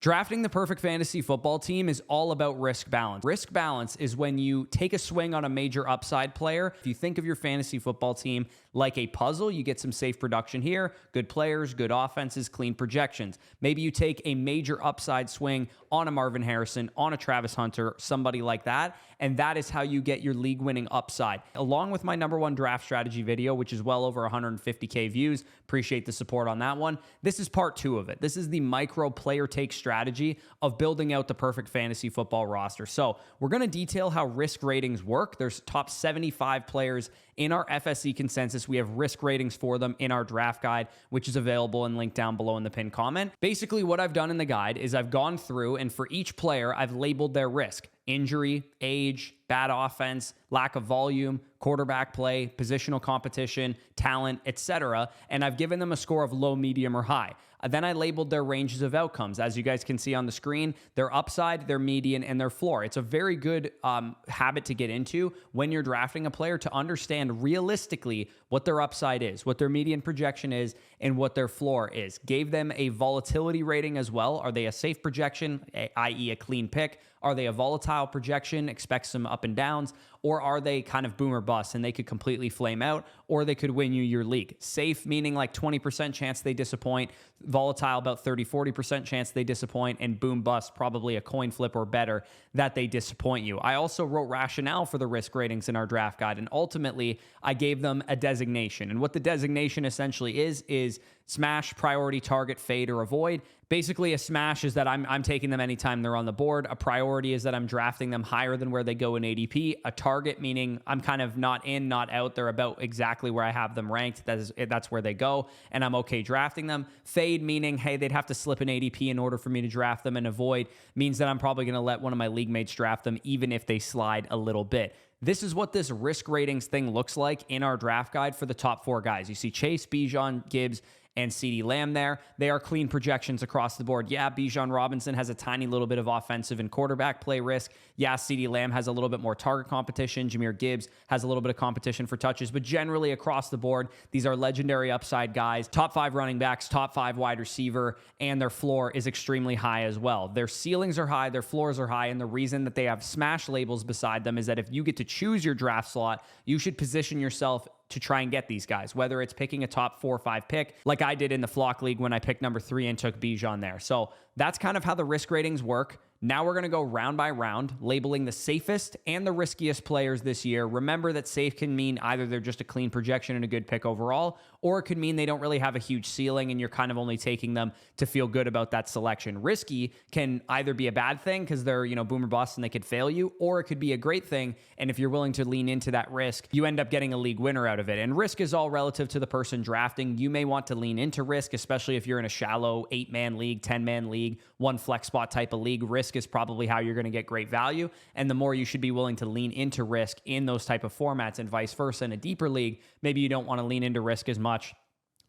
Drafting the perfect fantasy football team is all about risk balance. Risk balance is when you take a swing on a major upside player. If you think of your fantasy football team like a puzzle, you get some safe production here, good players, good offenses, clean projections. Maybe you take a major upside swing on a Marvin Harrison, on a Travis Hunter, somebody like that, and that is how you get your league-winning upside. Along with my #1 draft strategy video, which is well over 150K views, appreciate the support on that one. This is part 2 of it. This is the micro player take strategy of building out the perfect fantasy football roster. So we're going to detail how risk ratings work. There's top 75 players in our FSC consensus. We have risk ratings for them in our draft guide, which is available and linked down below in the pinned comment. Basically, what I've done in the guide is I've gone through, and for each player, I've labeled their risk: injury, age, bad offense, lack of volume, quarterback play, positional competition, talent, etc. And I've given them a score of low, medium, or high. Then I labeled their ranges of outcomes. As you guys can see on the screen, their upside, their median, and their floor. It's a very good habit to get into when you're drafting a player, to understand realistically what their upside is, what their median projection is, and what their floor is. Gave them a volatility rating as well. Are they a safe projection, i.e. a clean pick? Are they a volatile projection, expect some up and downs? Or are they kind of boom or bust and they could completely flame out, or they could win you your league? Safe, meaning like 20% chance they disappoint. Volatile, about 30-40% chance they disappoint. And boom bust, probably a coin flip or better that they disappoint you. I also wrote rationale for the risk ratings in our draft guide, and ultimately I gave them a designation. And what the designation essentially is smash, priority, target, fade, or avoid. Basically, a smash is that I'm taking them anytime they're on the board. A priority is that I'm drafting them higher than where they go in ADP. A target, meaning I'm kind of not in, not out. They're about exactly where I have them ranked. That's where they go, and I'm okay drafting them. Fade, meaning, hey, they'd have to slip an ADP in order for me to draft them. And avoid means that I'm probably going to let one of my league mates draft them, even if they slide a little bit. This is what this risk ratings thing looks like in our draft guide for the top 4 guys. You see Chase, Bijan, Gibbs, and CeeDee Lamb there. They are clean projections across the board. Yeah, Bijan Robinson has a tiny little bit of offensive and quarterback play risk. Yeah, CeeDee Lamb has a little bit more target competition. Jahmyr Gibbs has a little bit of competition for touches. But generally across the board, these are legendary upside guys. Top 5 running backs, top 5 wide receiver, and their floor is extremely high as well. Their ceilings are high, their floors are high, and the reason that they have smash labels beside them is that if you get to choose your draft slot, you should position yourself to try and get these guys, whether it's picking a top 4 or 5 pick, like I did in the Flock League when I picked number 3 and took Bijan there. So that's kind of how the risk ratings work. Now we're going to go round by round, labeling the safest and the riskiest players this year. Remember that safe can mean either they're just a clean projection and a good pick overall, or it could mean they don't really have a huge ceiling and you're kind of only taking them to feel good about that selection. Risky can either be a bad thing because they're, boom or bust and they could fail you, or it could be a great thing. And if you're willing to lean into that risk, you end up getting a league winner out of it. And risk is all relative to the person drafting. You may want to lean into risk, especially if you're in a shallow 8-man league, 10-man league, 1 flex spot type of league. Risk is probably how you're going to get great value. And the more you should be willing to lean into risk in those type of formats, and vice versa. In a deeper league, maybe you don't want to lean into risk as much.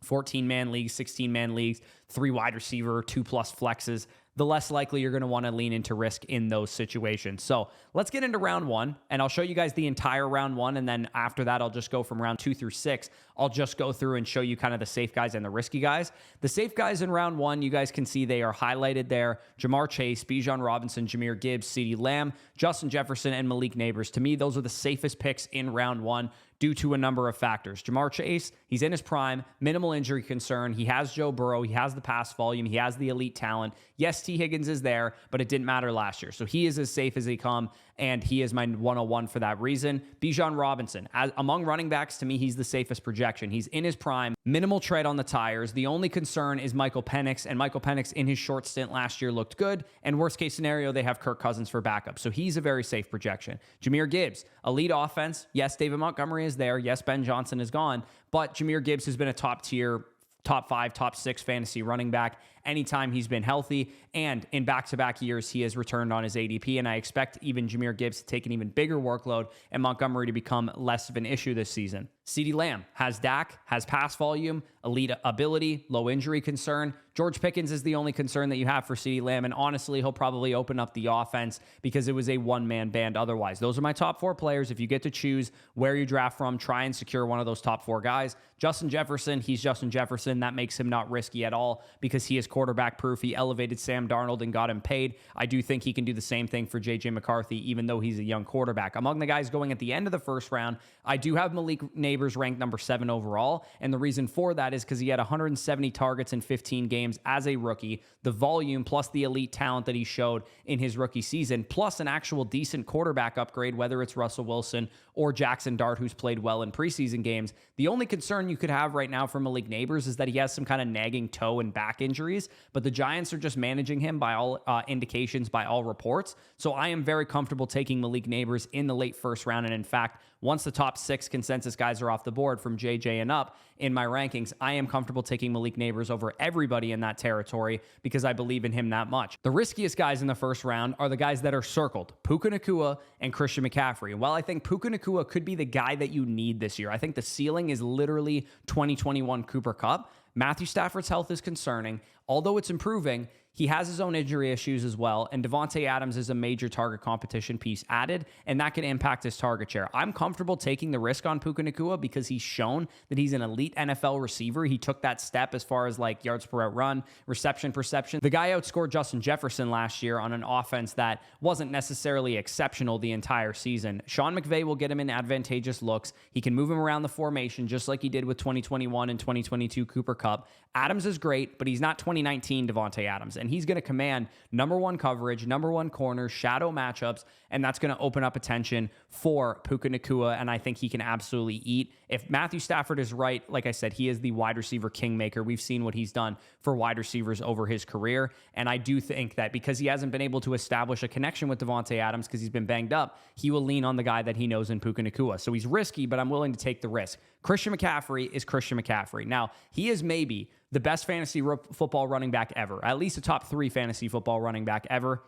14-man leagues, 16-man leagues, 3 wide receiver, 2+ flexes, the less likely you're going to want to lean into risk in those situations. So let's get into round 1, and I'll show you guys the entire round 1, and then after that, I'll just go from round 2 through 6. I'll just go through and show you kind of the safe guys and the risky guys. The safe guys in round 1, you guys can see they are highlighted there. Jamar Chase, Bijan Robinson, Jahmyr Gibbs, CeeDee Lamb, Justin Jefferson, and Malik Neighbors. To me, those are the safest picks in round 1. Due to a number of factors. Jamar Chase, he's in his prime, minimal injury concern. He has Joe Burrow. He has the pass volume. He has the elite talent. Yes, T. Higgins is there, but it didn't matter last year. So he is as safe as they come, and he is my 101 for that reason. Bijan Robinson, among running backs, to me, he's the safest projection. He's in his prime, minimal tread on the tires. The only concern is Michael Penix, and Michael Penix in his short stint last year looked good, and worst case scenario, they have Kirk Cousins for backup. So he's a very safe projection. Jahmyr Gibbs, elite offense. Yes, David Montgomery is there. Yes, Ben Johnson is gone, but Jahmyr Gibbs has been a top tier, top 5, top 6 fantasy running back anytime he's been healthy, and in back-to-back years, he has returned on his ADP, and I expect even Jahmyr Gibbs to take an even bigger workload and Montgomery to become less of an issue this season. CeeDee Lamb has Dak, has pass volume, elite ability, low injury concern. George Pickens is the only concern that you have for CeeDee Lamb, and honestly, he'll probably open up the offense because it was a one-man band otherwise. Those are my top 4 players. If you get to choose where you draft from, try and secure one of those top 4 guys. Justin Jefferson, he's Justin Jefferson. That makes him not risky at all because he is quarterback proof. He elevated Sam Darnold and got him paid. I do think he can do the same thing for J.J. McCarthy, even though he's a young quarterback. Among the guys going at the end of the first round, I do have Malik Neighbors ranked number 7 overall, and the reason for that is because he had 170 targets in 15 games as a rookie. The volume plus the elite talent that he showed in his rookie season, plus an actual decent quarterback upgrade, whether it's Russell Wilson or Jackson Dart, who's played well in preseason games. The only concern you could have right now for Malik Neighbors is that he has some kind of nagging toe and back injuries, but the Giants are just managing him by all indications, by all reports. So I am very comfortable taking Malik Neighbors in the late first round. And in fact, once the top 6 consensus guys are off the board from JJ and up in my rankings, I am comfortable taking Malik Neighbors over everybody in that territory because I believe in him that much. The riskiest guys in the first round are the guys that are circled, Puka Nacua and Christian McCaffrey. And while I think Puka Nacua could be the guy that you need this year, I think the ceiling is literally 2021 Cooper Kupp. Matthew Stafford's health is concerning. Although it's improving, he has his own injury issues as well, and Devontae Adams is a major target competition piece added, and that can impact his target share. I'm comfortable taking the risk on Puka Nacua because he's shown that he's an elite NFL receiver. He took that step as far as like yards per route run, reception perception. The guy outscored Justin Jefferson last year on an offense that wasn't necessarily exceptional the entire season. Sean McVay will get him in advantageous looks. He can move him around the formation just like he did with 2021 and 2022 Cooper Kupp. Adams is great, but he's not 2019 Devontae Adams, and he's going to command number 1 coverage, number 1 corner, shadow matchups, and that's going to open up attention for Puka Nacua, and I think he can absolutely eat. If Matthew Stafford is right, like I said, he is the wide receiver kingmaker. We've seen what he's done for wide receivers over his career, and I do think that because he hasn't been able to establish a connection with Devontae Adams because he's been banged up, he will lean on the guy that he knows in Puka Nacua. So he's risky, but I'm willing to take the risk. Christian McCaffrey is Christian McCaffrey. Now, he is maybe the best fantasy football running back ever, at least a top 3 fantasy football running back ever.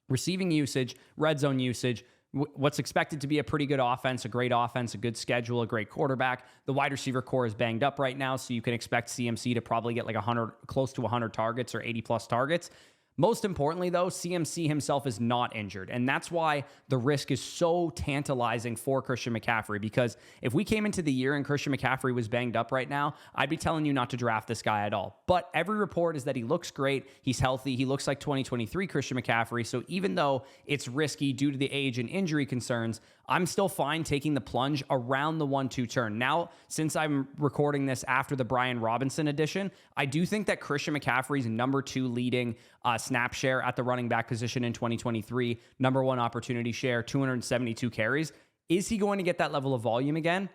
Receiving usage, red zone usage, what's expected to be a pretty good offense, a great offense, a good schedule, a great quarterback. The wide receiver core is banged up right now, so you can expect CMC to probably get like 100, close to 100 targets or 80 plus targets. Most importantly, though, CMC himself is not injured, and that's why the risk is so tantalizing for Christian McCaffrey, because if we came into the year and Christian McCaffrey was banged up right now, I'd be telling you not to draft this guy at all. But every report is that he looks great, he's healthy, he looks like 2023 Christian McCaffrey, so even though it's risky due to the age and injury concerns, I'm still fine taking the plunge around the 1-2 turn. Now, since I'm recording this after the Brian Robinson edition, I do think that Christian McCaffrey's number 2 leading snap share at the running back position in 2023, number 1 opportunity share, 272 carries. Is he going to get that level of volume again?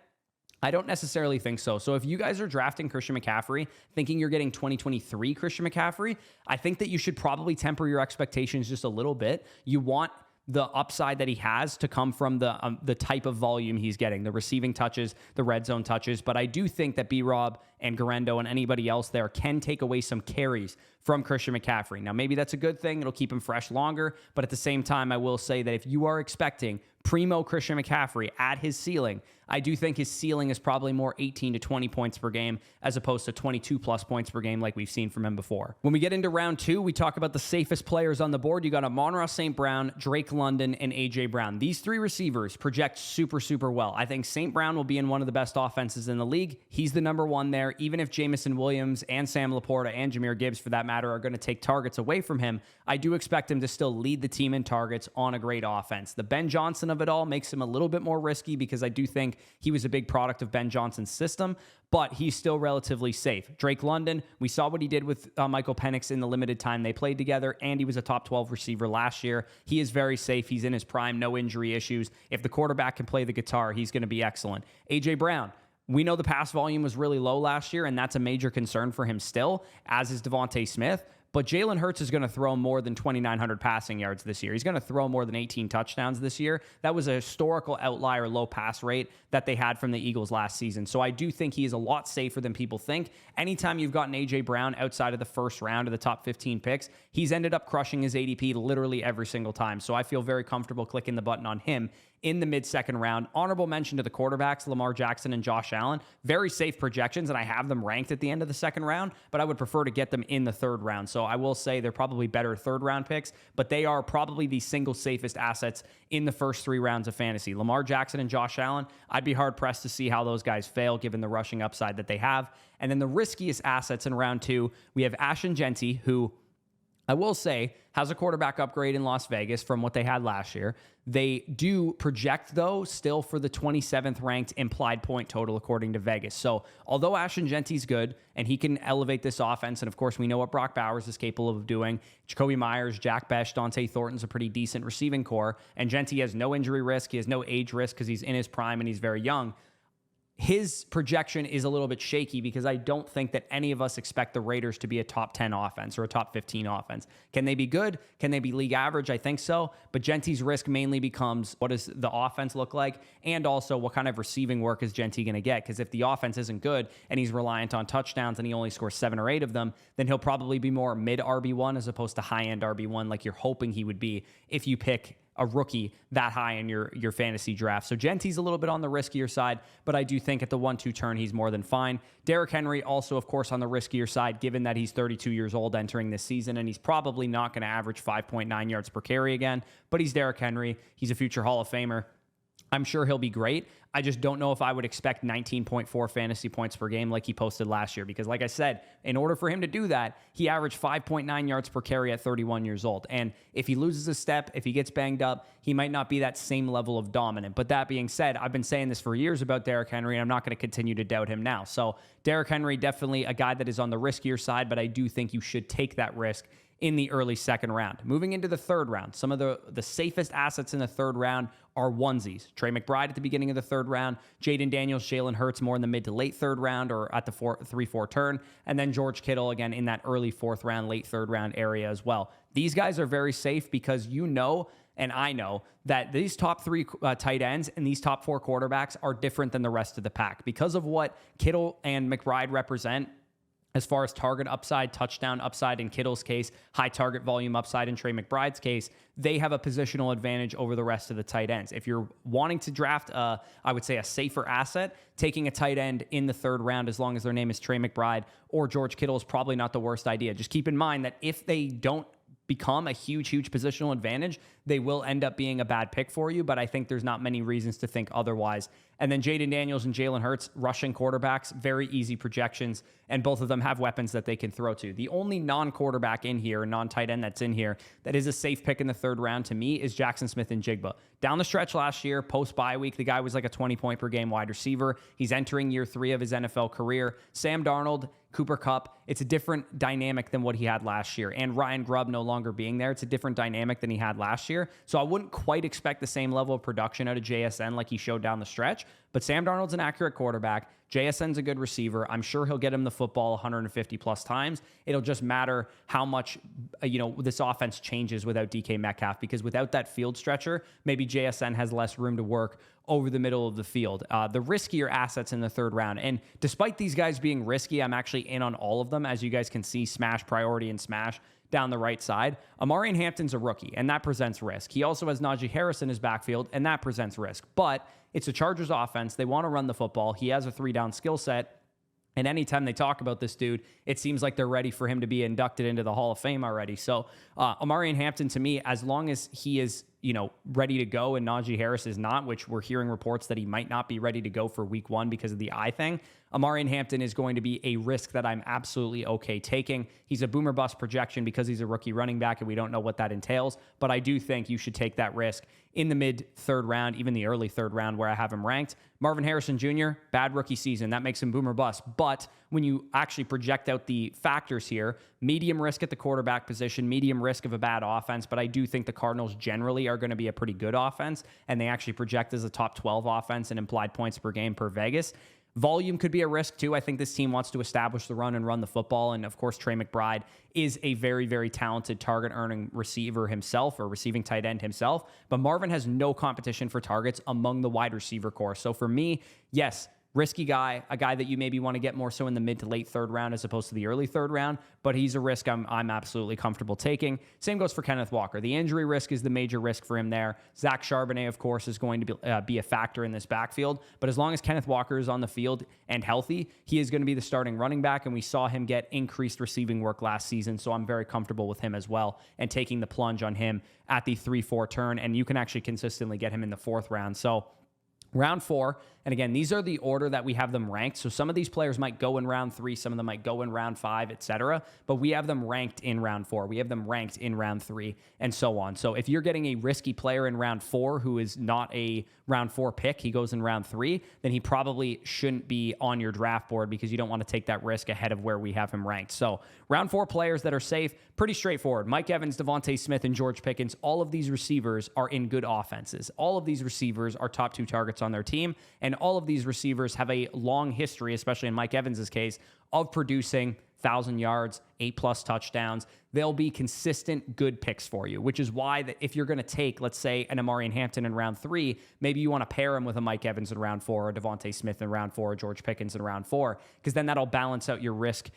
I don't necessarily think so. So if you guys are drafting Christian McCaffrey thinking you're getting 2023 Christian McCaffrey, I think that you should probably temper your expectations just a little bit. You want the upside that he has to come from the type of volume he's getting, the receiving touches, the red zone touches. But I do think that B-Rob and Garendo and anybody else there can take away some carries from Christian McCaffrey. Now, maybe that's a good thing. It'll keep him fresh longer. But at the same time, I will say that if you are expecting primo Christian McCaffrey at his ceiling, I do think his ceiling is probably more 18 to 20 points per game as opposed to 22 plus points per game like we've seen from him before. When we get into round 2, we talk about the safest players on the board. You got Amon-Ra St. Brown, Drake London, and A.J. Brown. These 3 receivers project super, super well. I think St. Brown will be in one of the best offenses in the league. He's the number 1 there. Even if Jamison Williams and Sam Laporta and Jahmyr Gibbs, for that matter, are going to take targets away from him, I do expect him to still lead the team in targets on a great offense. The Ben Johnson of it all makes him a little bit more risky because I do think he was a big product of Ben Johnson's system, but he's still relatively safe. Drake London, we saw what he did with Michael Penix in the limited time they played together, and he was a top 12 receiver last year. He is very safe. He's in his prime, no injury issues. If the quarterback can play the guitar, he's going to be excellent. A.J. Brown, we know the pass volume was really low last year, and that's a major concern for him still, as is Devontae Smith. But Jalen Hurts is going to throw more than 2,900 passing yards this year. He's going to throw more than 18 touchdowns this year. That was a historical outlier low pass rate that they had from the Eagles last season. So I do think he is a lot safer than people think. Anytime you've gotten A.J. Brown outside of the first round of the top 15 picks, he's ended up crushing his ADP literally every single time. So I feel very comfortable clicking the button on him in the mid-second round. Honorable mention to the quarterbacks, Lamar Jackson and Josh Allen. Very safe projections, and I have them ranked at the end of the second round, but I would prefer to get them in the third round. So I will say they're probably better third-round picks, but they are probably the single safest assets in the first 3 rounds of fantasy. Lamar Jackson and Josh Allen, I'd be hard-pressed to see how those guys fail given the rushing upside that they have. And then the riskiest assets in round 2, we have Ashton Jeanty, who I will say has a quarterback upgrade in Las Vegas from what they had last year. They do project, though, still for the 27th ranked implied point total according to Vegas. So although Ashton Jeanty's good and he can elevate this offense, and of course we know what Brock Bowers is capable of doing, Jacoby Myers, Jack Besh, Dante Thornton's a pretty decent receiving core, and Jeanty has no injury risk, he has no age risk because he's in his prime and he's very young. His projection is a little bit shaky because I don't think that any of us expect the Raiders to be a top 10 offense or a top 15 offense. Can they be good? Can they be league average? I think so. But Jeanty's risk mainly becomes what does the offense look like? And also what kind of receiving work is Jeanty going to get? Because if the offense isn't good and he's reliant on touchdowns and he only scores 7 or 8 of them, then he'll probably be more mid RB1 as opposed to high end RB1 like you're hoping he would be if you pick a rookie that high in your fantasy draft. So Jeanty's a little bit on the riskier side, but I do think at the 1-2 turn, he's more than fine. Derrick Henry also, of course, on the riskier side, given that he's 32 years old entering this season, and he's probably not going to average 5.9 yards per carry again, but he's Derrick Henry. He's a future Hall of Famer. I'm sure he'll be great. I just don't know if I would expect 19.4 fantasy points per game like he posted last year. Because like I said, in order for him to do that, he averaged 5.9 yards per carry at 31 years old. And if he loses a step, if he gets banged up, he might not be that same level of dominant. But that being said, I've been saying this for years about Derrick Henry, and I'm not going to continue to doubt him now. So Derrick Henry, definitely a guy that is on the riskier side, but I do think you should take that risk in the early second round. Moving into the third round, some of the safest assets in the third round are onesies. Trey McBride at the beginning of the third round, Jaden Daniels, Jalen Hurts more in the mid to late third round or at the 3-4 turn, and then George Kittle again in that early fourth round, late third round area as well. These guys are very safe because you know, and I know, that these top 3 tight ends and these top 4 quarterbacks are different than the rest of the pack. Because of what Kittle and McBride represent, as far as target upside, touchdown upside in Kittle's case, high target volume upside in Trey McBride's case, they have a positional advantage over the rest of the tight ends. If you're wanting to draft, I would say a safer asset, taking a tight end in the third round, as long as their name is Trey McBride or George Kittle, is probably not the worst idea. Just keep in mind that if they don't become a huge positional advantage, they will end up being a bad pick for you, but I think there's not many reasons to think otherwise. And then Jaden Daniels and Jalen Hurts, rushing quarterbacks, very easy projections, and both of them have weapons that they can throw to. The only non-quarterback in here, non-tight end that's in here, that is a safe pick in the third round to me is Jackson Smith-Njigba. Down the stretch last year, post-bye week, the guy was like a 20-point-per-game wide receiver. He's entering year 3 of his NFL career. Sam Darnold, Cooper Kupp, it's a different dynamic than what he had last year. And Ryan Grubb no longer being there, it's a different dynamic than he had last year. So I wouldn't quite expect the same level of production out of JSN like he showed down the stretch. But Sam Darnold's an accurate quarterback. JSN's a good receiver. I'm sure he'll get him the football 150 plus times. It'll just matter how much, this offense changes without DK Metcalf, because without that field stretcher, maybe JSN has less room to work over the middle of the field. The riskier assets in the third round. And despite these guys being risky, I'm actually in on all of them. As you guys can see, smash, priority, and smash down the right side. Amari Hampton's a rookie, and that presents risk. He also has Najee Harris in his backfield, and that presents risk. But it's a Chargers offense. They want to run the football. He has a 3-down skill set. And anytime they talk about this dude, it seems like they're ready for him to be inducted into the Hall of Fame already. So Amari Hampton, to me, as long as he is, ready to go and Najee Harris is not, which we're hearing reports that he might not be ready to go for week 1 because of the eye thing, Amari Hampton is going to be a risk that I'm absolutely okay taking. He's a boomer bust projection because he's a rookie running back and we don't know what that entails, but I do think you should take that risk in the mid third round, even the early third round where I have him ranked. Marvin Harrison Jr., bad rookie season. That makes him boomer bust. But when you actually project out the factors here, medium risk at the quarterback position, medium risk of a bad offense, but I do think the Cardinals generally are going to be a pretty good offense, and they actually project as a top 12 offense and implied points per game per Vegas. Volume could be a risk too. I think this team wants to establish the run and run the football. And of course, Trey McBride is a very, very talented target earning receiver himself, or receiving tight end himself. But Marvin has no competition for targets among the wide receiver core. So for me, yes, risky guy, a guy that you maybe want to get more so in the mid to late third round as opposed to the early third round, but he's a risk I'm absolutely comfortable taking. Same goes for Kenneth Walker. The injury risk is the major risk for him there. Zach Charbonnet, of course, is going to be a factor in this backfield, but as long as Kenneth Walker is on the field and healthy, he is going to be the starting running back, and we saw him get increased receiving work last season, so I'm very comfortable with him as well and taking the plunge on him at the 3-4 turn, and you can actually consistently get him in the fourth round. So round 4, and again, these are the order that we have them ranked. So some of these players might go in round 3, some of them might go in round 5, etc. But we have them ranked in round 4. We have them ranked in round 3, and so on. So if you're getting a risky player in round 4 who is not a round 4 pick, he goes in round 3, then he probably shouldn't be on your draft board because you don't want to take that risk ahead of where we have him ranked. So round 4 players that are safe, pretty straightforward. Mike Evans, Devontae Smith, and George Pickens, all of these receivers are in good offenses. All of these receivers are top 2 targets on their team, and all of these receivers have a long history, especially in Mike Evans's case, of producing 1,000 yards, 8+ touchdowns. They'll be consistent good picks for you, which is why that if you're going to take, let's say, an Amarian Hampton in round 3, maybe you want to pair him with a Mike Evans in round 4, or Devontae Smith in round 4, or George Pickens in round 4, because then that'll balance out your risk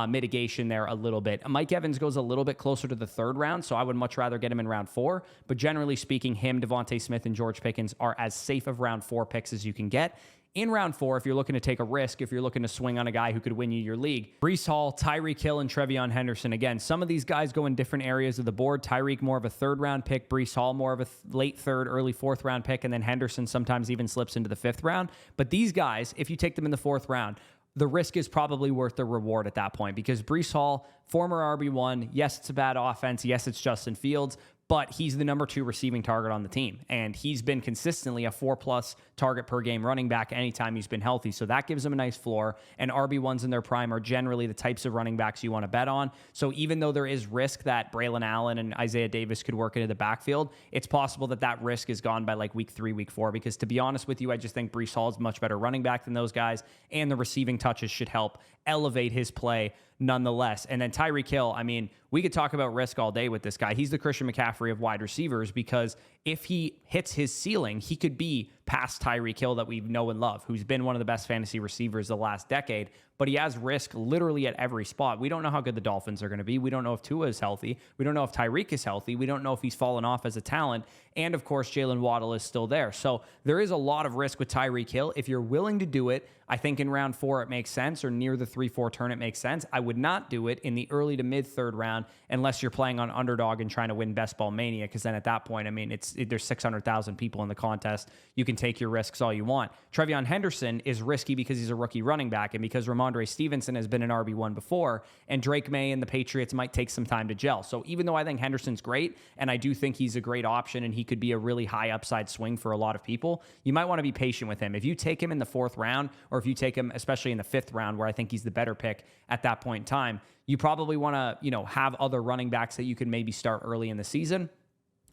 mitigation there a little bit. Mike Evans goes a little bit closer to the third round, so I would much rather get him in round 4. But generally speaking, him, Devontae Smith, and George Pickens are as safe of round 4 picks as you can get. In round 4, if you're looking to take a risk, if you're looking to swing on a guy who could win you your league, Breece Hall, Tyreek Hill, and Trevion Henderson. Again, some of these guys go in different areas of the board. Tyreek more of a third-round pick, Breece Hall more of a late third, early fourth-round pick, and then Henderson sometimes even slips into the 5th round. But these guys, if you take them in the 4th round, the risk is probably worth the reward at that point, because Breece Hall, former RB1, yes, it's a bad offense, yes, it's Justin Fields, but he's the number 2 receiving target on the team. And he's been consistently a 4+ target per game running back anytime he's been healthy. So that gives him a nice floor. And RB1s in their prime are generally the types of running backs you want to bet on. So even though there is risk that Braylon Allen and Isaiah Davis could work into the backfield, it's possible that that risk is gone by like week 3, week 4. Because to be honest with you, I just think Breece Hall is a much better running back than those guys. And the receiving touches should help elevate his play nonetheless. And then Tyreek Hill, I mean, we could talk about risk all day with this guy. He's the Christian McCaffrey of wide receivers, because if he hits his ceiling, he could be past Tyreek Hill that we know and love, who's been one of the best fantasy receivers the last decade, but he has risk literally at every spot. We don't know how good the Dolphins are going to be. We don't know if Tua is healthy. We don't know if Tyreek is healthy. We don't know if he's fallen off as a talent. And of course, Jalen Waddle is still there. So there is a lot of risk with Tyreek Hill. If you're willing to do it, I think in round 4 it makes sense, or near the 3-4 turn it makes sense. I would not do it in the early to mid 3rd round unless you're playing on underdog and trying to win Best Ball Mania, because then at that point, I mean, there's 600,000 people in the contest. You can take your risks all you want. Trevion Henderson is risky because he's a rookie running back, and because Ramondre Stevenson has been an RB1 before, and Drake May and the Patriots might take some time to gel. So even though I think Henderson's great, and I do think he's a great option, and he could be a really high upside swing for a lot of people, you might want to be patient with him. If you take him in the 4th round, or if you take him especially in the 5th round, where I think he's the better pick at that point in time, you probably want to, have other running backs that you can maybe start early in the season.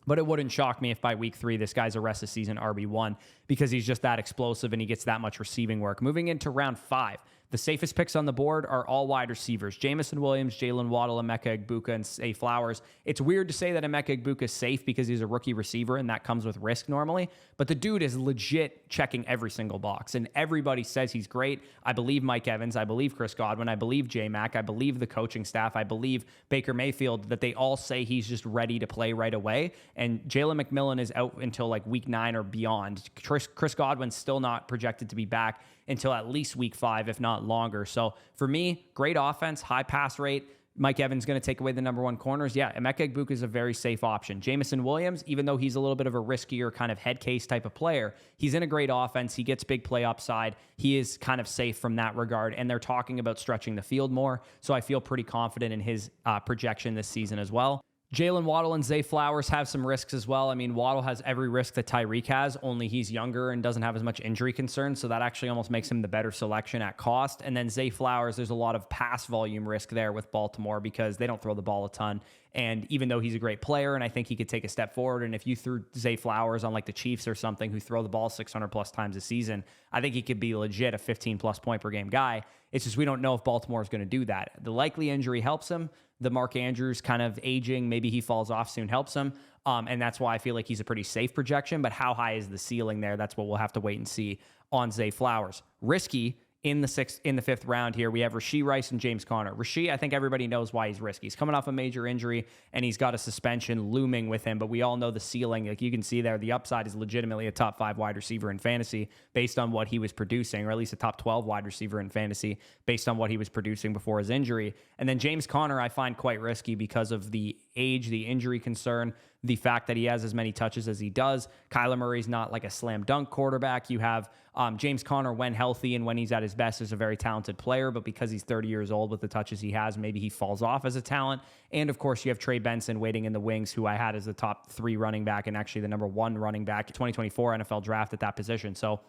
But it wouldn't shock me if by week 3, this guy's a rest of season RB1, because he's just that explosive and he gets that much receiving work. Moving into round 5, the safest picks on the board are all wide receivers: Jamison Williams, Jalen Waddle, Emeka Egbuka, and Zay Flowers. It's weird to say that Emeka Egbuka is safe because he's a rookie receiver, and that comes with risk normally. But the dude is legit checking every single box, and everybody says he's great. I believe Mike Evans. I believe Chris Godwin. I believe J-Mac. I believe the coaching staff. I believe Baker Mayfield, that they all say he's just ready to play right away. And Jalen McMillan is out until like week 9 or beyond. Chris Godwin's still not projected to be back until at least week 5, if not longer. So for me, great offense, high pass rate. Mike Evans going to take away the number 1 corners. Yeah, Emeka Egbuka is a very safe option. Jamison Williams, even though he's a little bit of a riskier kind of head case type of player, he's in a great offense. He gets big play upside. He is kind of safe from that regard. And they're talking about stretching the field more. So I feel pretty confident in his projection this season as well. Jalen Waddle and Zay Flowers have some risks as well. I mean, Waddle has every risk that Tyreek has, only he's younger and doesn't have as much injury concern, so that actually almost makes him the better selection at cost. And then Zay Flowers, there's a lot of pass volume risk there with Baltimore because they don't throw the ball a ton. And even though he's a great player and I think he could take a step forward, and if you threw Zay Flowers on like the Chiefs or something who throw the ball 600 plus times a season, I think he could be legit a 15 plus point per game guy. It's just we don't know if Baltimore is going to do that. The likely injury helps him. the Mark Andrews kind of aging, maybe he falls off soon, helps him. And that's why I feel like he's a pretty safe projection. But how high is the ceiling there? That's what we'll have to wait and see on Zay Flowers. Risky in the fifth round here, we have Rashee Rice and James Conner. Rashee, I think everybody knows why he's risky. He's coming off a major injury, and he's got a suspension looming with him, but we all know the ceiling. Like you can see there, the upside is legitimately a top 5 wide receiver in fantasy based on what he was producing, or at least a top 12 wide receiver in fantasy based on what he was producing before his injury. And then James Conner, I find quite risky because of the age, the injury concern, the fact that he has as many touches as he does. Kyler Murray's not like a slam dunk quarterback. You have James Conner, when healthy and when he's at his best, is a very talented player, but because he's 30 years old with the touches he has, maybe he falls off as a talent. And of course, you have Trey Benson waiting in the wings, who I had as the top 3 running back and actually the number 1 running back 2024 NFL draft at that position. So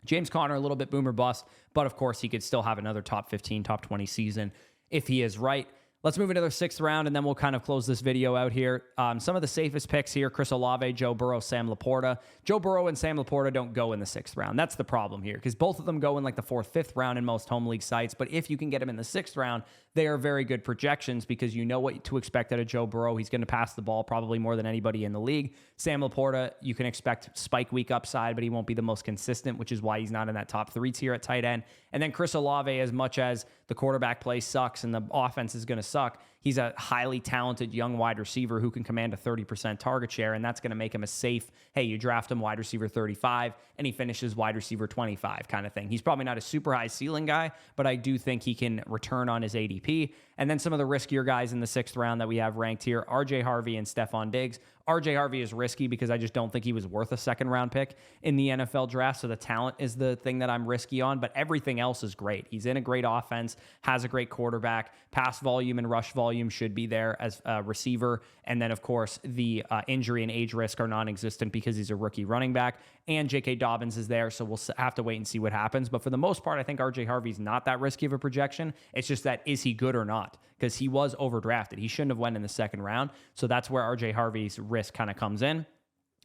James Conner, a little bit boomer bust, but of course he could still have another top 15, top 20 season if he is right. Let's move into the 6th round, and then we'll kind of close this video out here. Some of the safest picks here: Chris Olave, Joe Burrow, Sam Laporta. Joe Burrow and Sam Laporta don't go in the 6th round. That's the problem here, because both of them go in like the 4th, 5th round in most home league sites. But if you can get them in the 6th round, they are very good projections because you know what to expect out of Joe Burrow. He's going to pass the ball probably more than anybody in the league. Sam Laporta, you can expect spike week upside, but he won't be the most consistent, which is why he's not in that top 3 tier at tight end. And then Chris Olave, as much as the quarterback play sucks and the offense is going to suck, he's a highly talented young wide receiver who can command a 30% target share, and that's going to make him a safe, hey, you draft him wide receiver 35, and he finishes wide receiver 25 kind of thing. He's probably not a super high ceiling guy, but I do think he can return on his ADP. And then some of the riskier guys in the 6th round that we have ranked here: RJ Harvey and Stephon Diggs. RJ Harvey is risky because I just don't think he was worth a 2nd round pick in the NFL draft. So the talent is the thing that I'm risky on, but everything else is great. He's in a great offense, has a great quarterback, pass volume and rush volume should be there as a receiver. And then of course the injury and age risk are non-existent because he's a rookie running back, and J.K. Dobbins is there. So we'll have to wait and see what happens. But for the most part, I think RJ Harvey's not that risky of a projection. It's just that, is he good or not? Because he was overdrafted. He shouldn't have went in the 2nd round. So that's where RJ Harvey's risk kind of comes in.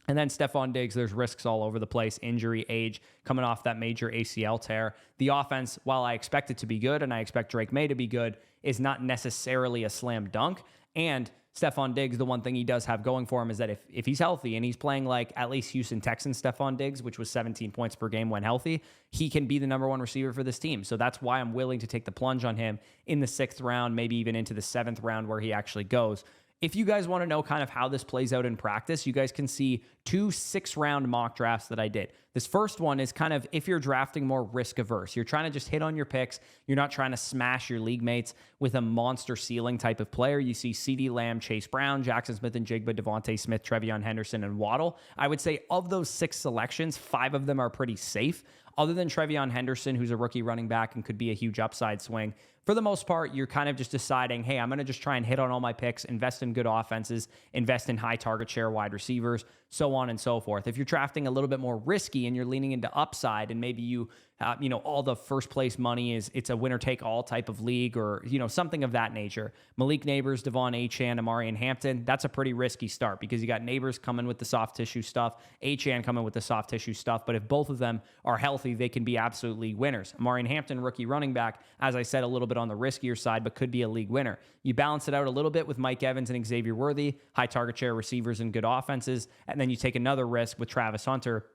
And then Stephon Diggs, there's risks all over the place: injury, age, coming off that major ACL tear. The offense, while I expect it to be good and I expect Drake May to be good, is not necessarily a slam dunk. And Stephon Diggs, the one thing he does have going for him is that if he's healthy and he's playing like at least Houston Texans Stephon Diggs, which was 17 points per game when healthy, he can be the number 1 receiver for this team. So that's why I'm willing to take the plunge on him in the 6th round, maybe even into the 7th round where he actually goes. If you guys want to know kind of how this plays out in practice, you guys can see 2 6-round mock drafts that I did. This first one is kind of if you're drafting more risk averse. You're trying to just hit on your picks. You're not trying to smash your league mates with a monster ceiling type of player. You see CeeDee Lamb, Chase Brown, Jackson Smith-Njigba, Devontae Smith, Trevion Henderson, and Waddle. I would say of those 6 selections, 5 of them are pretty safe. Other than Trevion Henderson, who's a rookie running back and could be a huge upside swing, for the most part, you're kind of just deciding, hey, I'm going to just try and hit on all my picks, invest in good offenses, invest in high target share wide receivers, so on and so forth. If you're drafting a little bit more risky and you're leaning into upside, and maybe you all the first place money is, it's a winner take all type of league, or, something of that nature. Malik Neighbors, Devon Achane, Amari and Hampton, that's a pretty risky start because you got Neighbors coming with the soft tissue stuff, Achane coming with the soft tissue stuff. But if both of them are healthy, they can be absolutely winners. Amari and Hampton, rookie running back, as I said, a little bit on the riskier side, but could be a league winner. You balance it out a little bit with Mike Evans and Xavier Worthy, high target share receivers and good offenses. And then you take another risk with Travis Hunter,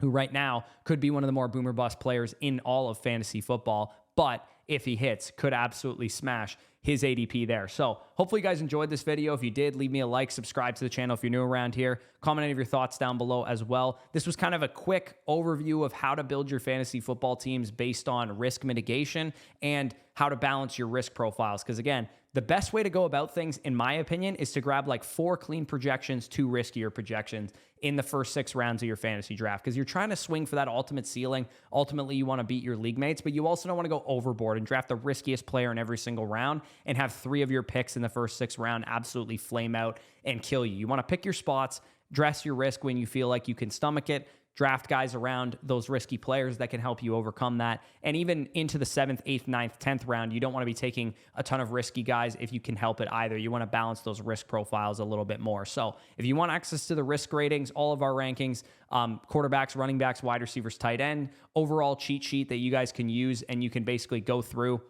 who right now could be one of the more boomer bust players in all of fantasy football, but if he hits, could absolutely smash his ADP there. So hopefully you guys enjoyed this video. If you did, leave me a like, subscribe to the channel if you're new around here. Comment any of your thoughts down below as well. This was kind of a quick overview of how to build your fantasy football teams based on risk mitigation and how to balance your risk profiles. Because again, the best way to go about things, in my opinion, is to grab like 4 clean projections, 2 riskier projections in the first 6 rounds of your fantasy draft, because you're trying to swing for that ultimate ceiling. Ultimately, you want to beat your league mates, but you also don't want to go overboard and draft the riskiest player in every single round and have 3 of your picks in the first 6 round absolutely flame out and kill you. You want to pick your spots, dress your risk when you feel like you can stomach it, draft guys around those risky players that can help you overcome that. And even into the 7th, 8th, 9th, 10th round, you don't want to be taking a ton of risky guys if you can help it either. You want to balance those risk profiles a little bit more. So if you want access to the risk ratings, all of our rankings, quarterbacks, running backs, wide receivers, tight end, overall cheat sheet that you guys can use, and you can basically go through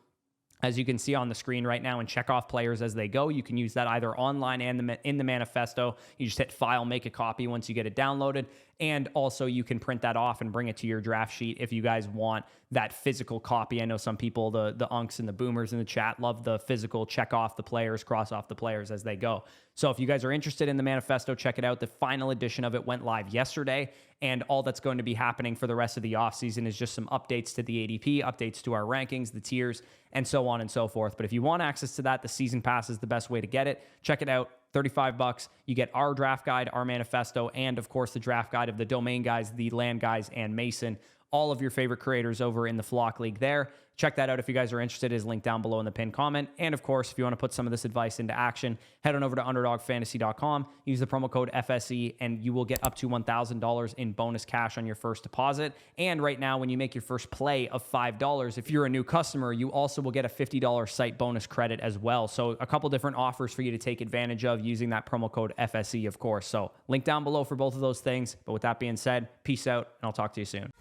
as you can see on the screen right now, and check off players as they go. You can use that either online and in the manifesto. You just hit file, make a copy once you get it downloaded. And also you can print that off and bring it to your draft sheet if you guys want that physical copy. I know some people, the unks and the boomers in the chat, love the physical check off the players, cross off the players as they go. So if you guys are interested in the manifesto, check it out. The final edition of it went live yesterday, and all that's going to be happening for the rest of the offseason is just some updates to the ADP, updates to our rankings, the tiers, and so on and so forth. But if you want access to that, the season pass is the best way to get it. Check it out. $35. You get our draft guide, our manifesto, and of course the draft guide of the domain guys, the land guys, and Mason. All of your favorite creators over in the Flock League there. Check that out if you guys are interested. It is linked down below in the pinned comment. And of course, if you want to put some of this advice into action, head on over to UnderdogFantasy.com. Use the promo code FSE, and you will get up to $1,000 in bonus cash on your first deposit. And right now, when you make your first play of $5, if you're a new customer, you also will get a $50 site bonus credit as well. So a couple different offers for you to take advantage of using that promo code FSE, of course. So link down below for both of those things. But with that being said, peace out, and I'll talk to you soon.